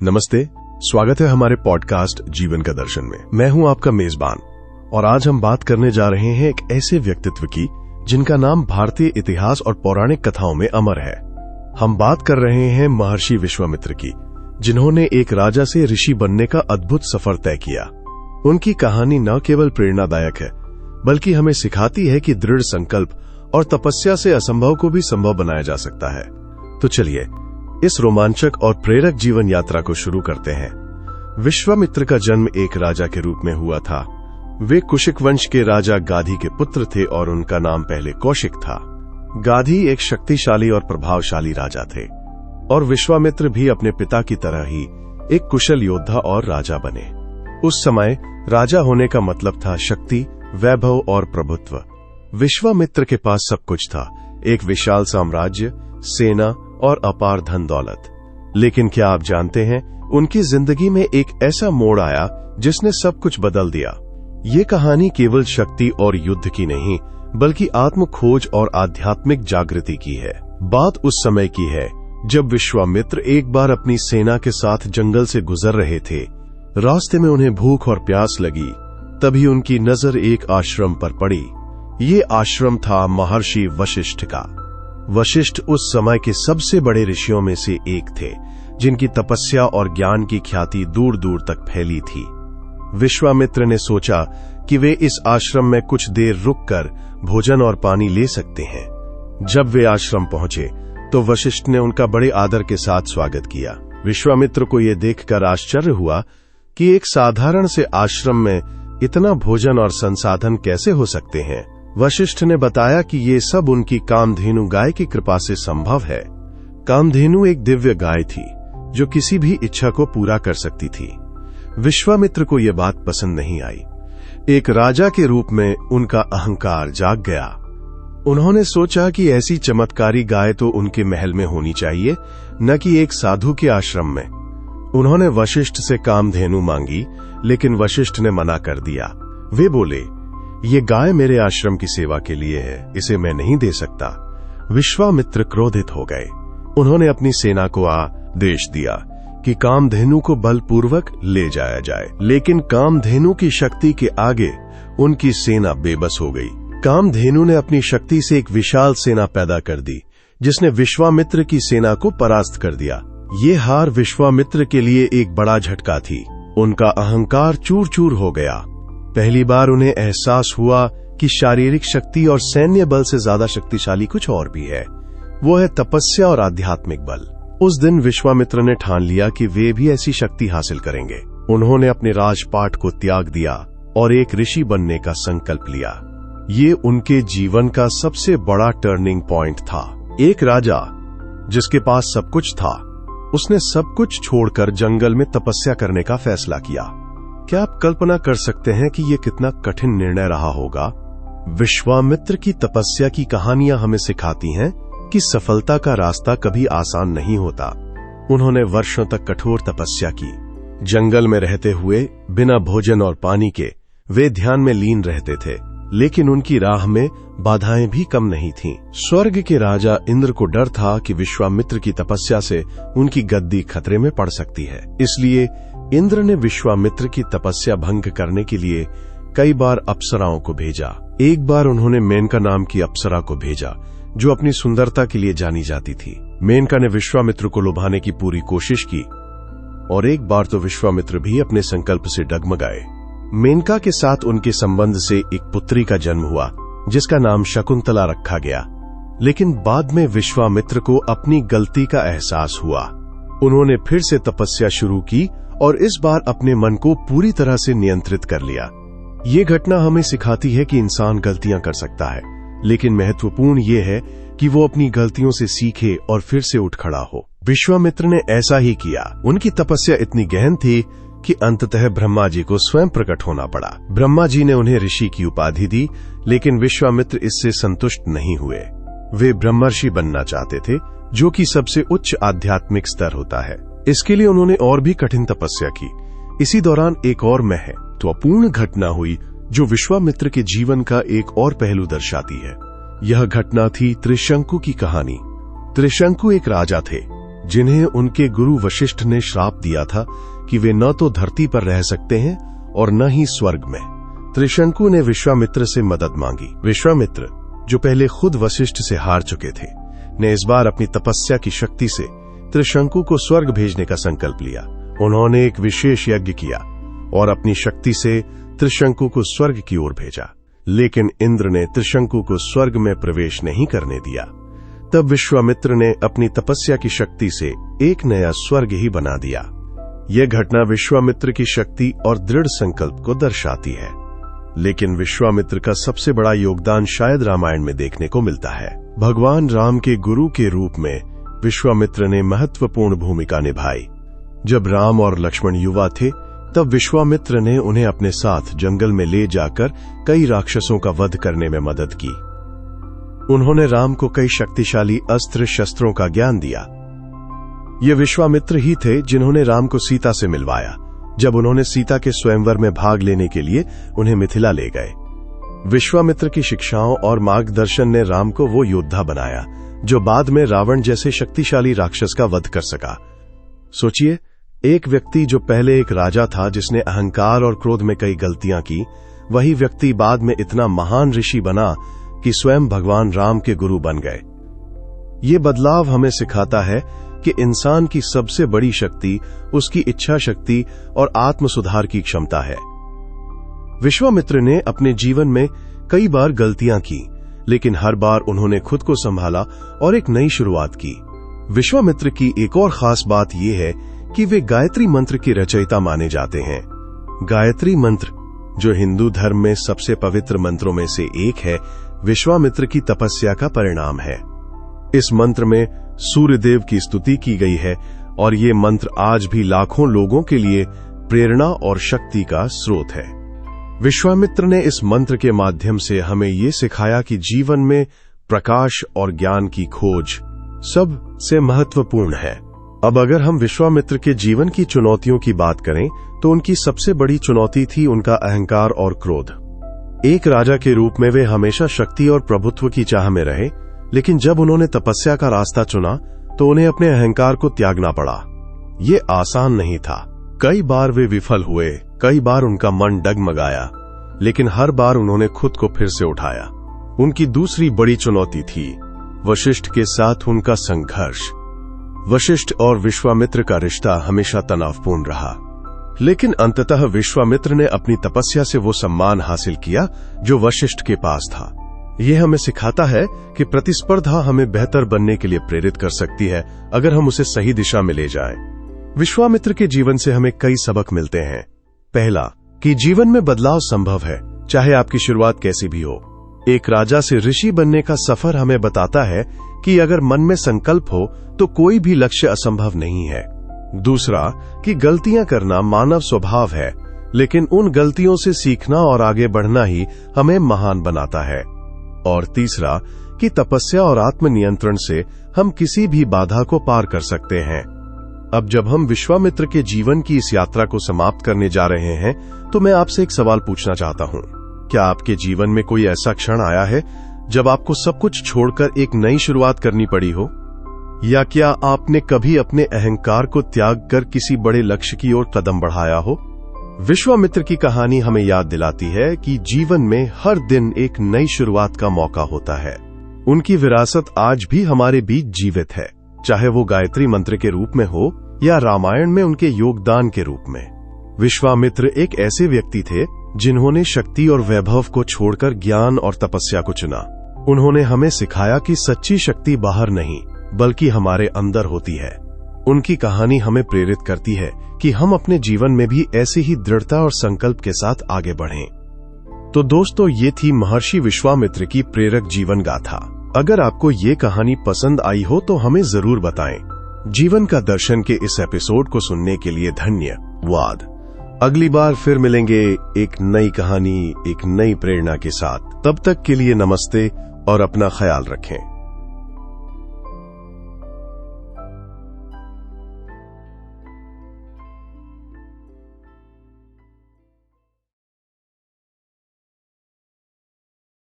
नमस्ते, स्वागत है हमारे पॉडकास्ट जीवन का दर्शन में। मैं हूं आपका मेजबान और आज हम बात करने जा रहे हैं एक ऐसे व्यक्तित्व की जिनका नाम भारतीय इतिहास और पौराणिक कथाओं में अमर है। हम बात कर रहे हैं महर्षि विश्वामित्र की, जिन्होंने एक राजा से ऋषि बनने का अद्भुत सफर तय किया। उनकी कहानी न केवल प्रेरणादायक है, बल्कि हमें सिखाती है कि दृढ़ संकल्प और तपस्या से असंभव को भी संभव बनाया जा सकता है। तो चलिए इस रोमांचक और प्रेरक जीवन यात्रा को शुरू करते हैं। विश्वामित्र का जन्म एक राजा के रूप में हुआ था। वे कुशिक वंश के राजा गाधी के पुत्र थे और उनका नाम पहले कौशिक था। गाधी एक शक्तिशाली और प्रभावशाली राजा थे और विश्वामित्र भी अपने पिता की तरह ही एक कुशल योद्धा और राजा बने। उस समय राजा होने का मतलब था शक्ति, वैभव और प्रभुत्व। विश्वामित्र के पास सब कुछ था, एक विशाल साम्राज्य, सेना और अपार धन दौलत। लेकिन क्या आप जानते हैं, उनकी जिंदगी में एक ऐसा मोड़ आया जिसने सब कुछ बदल दिया। ये कहानी केवल शक्ति और युद्ध की नहीं, बल्कि आत्म खोज और आध्यात्मिक जागृति की है। बात उस समय की है जब विश्वामित्र एक बार अपनी सेना के साथ जंगल से गुजर रहे थे। रास्ते में उन्हें भूख और प्यास लगी। तभी उनकी नजर एक आश्रम पर पड़ी। ये आश्रम था महर्षि वशिष्ठ का। वशिष्ठ उस समय के सबसे बड़े ऋषियों में से एक थे, जिनकी तपस्या और ज्ञान की ख्याति दूर दूर तक फैली थी। विश्वामित्र ने सोचा कि वे इस आश्रम में कुछ देर रुककर भोजन और पानी ले सकते हैं। जब वे आश्रम पहुंचे तो वशिष्ठ ने उनका बड़े आदर के साथ स्वागत किया। विश्वामित्र को यह देखकर आश्चर्य हुआ कि एक साधारण से आश्रम में इतना भोजन और संसाधन कैसे हो सकते हैं। वशिष्ठ ने बताया कि ये सब उनकी कामधेनु गाय की कृपा से संभव है। कामधेनु एक दिव्य गाय थी जो किसी भी इच्छा को पूरा कर सकती थी। विश्वामित्र को यह बात पसंद नहीं आई। एक राजा के रूप में उनका अहंकार जाग गया। उन्होंने सोचा कि ऐसी चमत्कारी गाय तो उनके महल में होनी चाहिए, न कि एक साधु के आश्रम में। उन्होंने वशिष्ठ से कामधेनु मांगी, लेकिन वशिष्ठ ने मना कर दिया। वे बोले, ये गाय मेरे आश्रम की सेवा के लिए है, इसे मैं नहीं दे सकता। विश्वामित्र क्रोधित हो गए। उन्होंने अपनी सेना को आदेश दिया कि कामधेनु को बलपूर्वक ले जाया जाए, लेकिन कामधेनु की शक्ति के आगे उनकी सेना बेबस हो गई। कामधेनु ने अपनी शक्ति से एक विशाल सेना पैदा कर दी, जिसने विश्वामित्र की सेना को परास्त कर दिया। ये हार विश्वामित्र के लिए एक बड़ा झटका थी। उनका अहंकार चूर चूर हो गया। पहली बार उन्हें एहसास हुआ कि शारीरिक शक्ति और सैन्य बल से ज्यादा शक्तिशाली कुछ और भी है। वो है तपस्या और आध्यात्मिक बल। उस दिन विश्वामित्र ने ठान लिया कि वे भी ऐसी शक्ति हासिल करेंगे। उन्होंने अपने राजपाट को त्याग दिया और एक ऋषि बनने का संकल्प लिया। ये उनके जीवन का सबसे बड़ा टर्निंग पॉइंट था। एक राजा जिसके पास सब कुछ था, उसने सब कुछ छोड़कर जंगल में तपस्या करने का फैसला किया। क्या आप कल्पना कर सकते हैं कि यह कितना कठिन निर्णय रहा होगा? विश्वामित्र की तपस्या की कहानियां हमें सिखाती हैं कि सफलता का रास्ता कभी आसान नहीं होता। उन्होंने वर्षों तक कठोर तपस्या की। जंगल में रहते हुए बिना भोजन और पानी के वे ध्यान में लीन रहते थे, लेकिन उनकी राह में बाधाएं भी कम नहीं थीं। स्वर्ग के राजा इंद्र को डर था कि विश्वामित्र की तपस्या से उनकी गद्दी खतरे में पड़ सकती है। इसलिए इंद्र ने विश्वामित्र की तपस्या भंग करने के लिए कई बार अप्सराओं को भेजा। एक बार उन्होंने मेनका नाम की अप्सरा को भेजा, जो अपनी सुंदरता के लिए जानी जाती थी। मेनका ने विश्वामित्र को लुभाने की पूरी कोशिश की और एक बार तो विश्वामित्र भी अपने संकल्प से डगमगाए। मेनका के साथ उनके संबंध से एक पुत्री का जन्म हुआ, जिसका नाम शकुंतला रखा गया। लेकिन बाद में विश्वामित्र को अपनी गलती का एहसास हुआ। उन्होंने फिर से तपस्या शुरू की और इस बार अपने मन को पूरी तरह से नियंत्रित कर लिया। ये घटना हमें सिखाती है कि इंसान गलतियां कर सकता है, लेकिन महत्वपूर्ण ये है कि वो अपनी गलतियों से सीखे और फिर से उठ खड़ा हो। विश्वामित्र ने ऐसा ही किया। उनकी तपस्या इतनी गहन थी कि अंततः ब्रह्मा जी को स्वयं प्रकट होना पड़ा। ब्रह्मा जी ने उन्हें ऋषि की उपाधि दी, लेकिन विश्वामित्र इससे संतुष्ट नहीं हुए। वे ब्रह्मर्षि बनना चाहते थे, जो कि सबसे उच्च आध्यात्मिक स्तर होता है। इसके लिए उन्होंने और भी कठिन तपस्या की। इसी दौरान एक और महत्वपूर्ण घटना हुई जो विश्वामित्र के जीवन का एक और पहलू दर्शाती है। यह घटना थी त्रिशंकु की कहानी। त्रिशंकु एक राजा थे जिन्हें उनके गुरु वशिष्ठ ने श्राप दिया था कि वे न तो धरती पर रह सकते हैं और न ही स्वर्ग में। त्रिशंकु ने विश्वामित्र से मदद मांगी। विश्वामित्र, जो पहले खुद वशिष्ठ से हार चुके थे, ने इस बार अपनी तपस्या की शक्ति से त्रिशंकु को स्वर्ग भेजने का संकल्प लिया। उन्होंने एक विशेष यज्ञ किया और अपनी शक्ति से त्रिशंकु को स्वर्ग की ओर भेजा, लेकिन इंद्र ने त्रिशंकु को स्वर्ग में प्रवेश नहीं करने दिया। तब विश्वामित्र ने अपनी तपस्या की शक्ति से एक नया स्वर्ग ही बना दिया। यह घटना विश्वामित्र की शक्ति और दृढ़ संकल्प को दर्शाती है। लेकिन विश्वामित्र का सबसे बड़ा योगदान शायद रामायण में देखने को मिलता है। भगवान राम के गुरु के रूप में विश्वामित्र ने महत्वपूर्ण भूमिका निभाई। जब राम और लक्ष्मण युवा थे, तब विश्वामित्र ने उन्हें अपने साथ जंगल में ले जाकर कई राक्षसों का वध करने में मदद की। उन्होंने राम को कई शक्तिशाली अस्त्र शस्त्रों का ज्ञान दिया। ये विश्वामित्र ही थे जिन्होंने राम को सीता से मिलवाया, जब उन्होंने सीता के स्वयंवर में भाग लेने के लिए उन्हें मिथिला ले गए। विश्वामित्र की शिक्षाओं और मार्गदर्शन ने राम को वो योद्धा बनाया जो बाद में रावण जैसे शक्तिशाली राक्षस का वध कर सका। सोचिए, एक व्यक्ति जो पहले एक राजा था जिसने अहंकार और क्रोध में कई गलतियां की, वही व्यक्ति बाद में इतना महान ऋषि बना कि स्वयं भगवान राम के गुरु बन गए। ये बदलाव हमें सिखाता है कि इंसान की सबसे बड़ी शक्ति उसकी इच्छा शक्ति और आत्म सुधार की क्षमता है। विश्वामित्र ने अपने जीवन में कई बार गलतियां की, लेकिन हर बार उन्होंने खुद को संभाला और एक नई शुरुआत की। विश्वामित्र की एक और खास बात यह है कि वे गायत्री मंत्र के रचयिता माने जाते हैं। गायत्री मंत्र, जो हिंदू धर्म में सबसे पवित्र मंत्रों में से एक है, विश्वामित्र की तपस्या का परिणाम है। इस मंत्र में सूर्यदेव की स्तुति की गई है और ये मंत्र आज भी लाखों लोगों के लिए प्रेरणा और शक्ति का स्रोत है। विश्वामित्र ने इस मंत्र के माध्यम से हमें ये सिखाया कि जीवन में प्रकाश और ज्ञान की खोज सबसे महत्वपूर्ण है। अब अगर हम विश्वामित्र के जीवन की चुनौतियों की बात करें, तो उनकी सबसे बड़ी चुनौती थी उनका अहंकार और क्रोध। एक राजा के रूप में वे हमेशा शक्ति और प्रभुत्व की चाह में रहे, लेकिन जब उन्होंने तपस्या का रास्ता चुना तो उन्हें अपने अहंकार को त्यागना पड़ा। ये आसान नहीं था। कई बार वे विफल हुए, कई बार उनका मन डगमगाया, लेकिन हर बार उन्होंने खुद को फिर से उठाया। उनकी दूसरी बड़ी चुनौती थी वशिष्ठ के साथ उनका संघर्ष। वशिष्ठ और विश्वामित्र का रिश्ता हमेशा तनावपूर्ण रहा, लेकिन अंततः विश्वामित्र ने अपनी तपस्या से वो सम्मान हासिल किया जो वशिष्ठ के पास था। यह हमें सिखाता है कि प्रतिस्पर्धा हमें बेहतर बनने के लिए प्रेरित कर सकती है, अगर हम उसे सही दिशा में ले जाएं। विश्वामित्र के जीवन से हमें कई सबक मिलते हैं। पहला, कि जीवन में बदलाव संभव है, चाहे आपकी शुरुआत कैसी भी हो। एक राजा से ऋषि बनने का सफर हमें बताता है कि अगर मन में संकल्प हो तो कोई भी लक्ष्य असंभव नहीं है। दूसरा, कि गलतियां करना मानव स्वभाव है, लेकिन उन गलतियों से सीखना और आगे बढ़ना ही हमें महान बनाता है। और तीसरा, कि तपस्या और आत्मनियंत्रण से हम किसी भी बाधा को पार कर सकते हैं। अब जब हम विश्वामित्र के जीवन की इस यात्रा को समाप्त करने जा रहे हैं, तो मैं आपसे एक सवाल पूछना चाहता हूं। क्या आपके जीवन में कोई ऐसा क्षण आया है जब आपको सब कुछ छोड़कर एक नई शुरुआत करनी पड़ी हो? या क्या आपने कभी अपने अहंकार को त्याग कर किसी बड़े लक्ष्य की ओर कदम बढ़ाया हो? विश्वामित्र की कहानी हमें याद दिलाती है कि जीवन में हर दिन एक नई शुरुआत का मौका होता है। उनकी विरासत आज भी हमारे बीच जीवित है, चाहे वो गायत्री मंत्र के रूप में हो या रामायण में उनके योगदान के रूप में। विश्वामित्र एक ऐसे व्यक्ति थे जिन्होंने शक्ति और वैभव को छोड़कर ज्ञान और तपस्या को चुना। उन्होंने हमें सिखाया कि सच्ची शक्ति बाहर नहीं, बल्कि हमारे अंदर होती है। उनकी कहानी हमें प्रेरित करती है कि हम अपने जीवन में भी ऐसी ही दृढ़ता और संकल्प के साथ आगे बढ़ें। तो दोस्तों, ये थी महर्षि विश्वामित्र की प्रेरक जीवन गाथा। अगर आपको ये कहानी पसंद आई हो तो हमें जरूर बताएं। जीवन का दर्शन के इस एपिसोड को सुनने के लिए धन्यवाद। अगली बार फिर मिलेंगे एक नई कहानी, एक नई प्रेरणा के साथ। तब तक के लिए नमस्ते और अपना ख्याल रखें।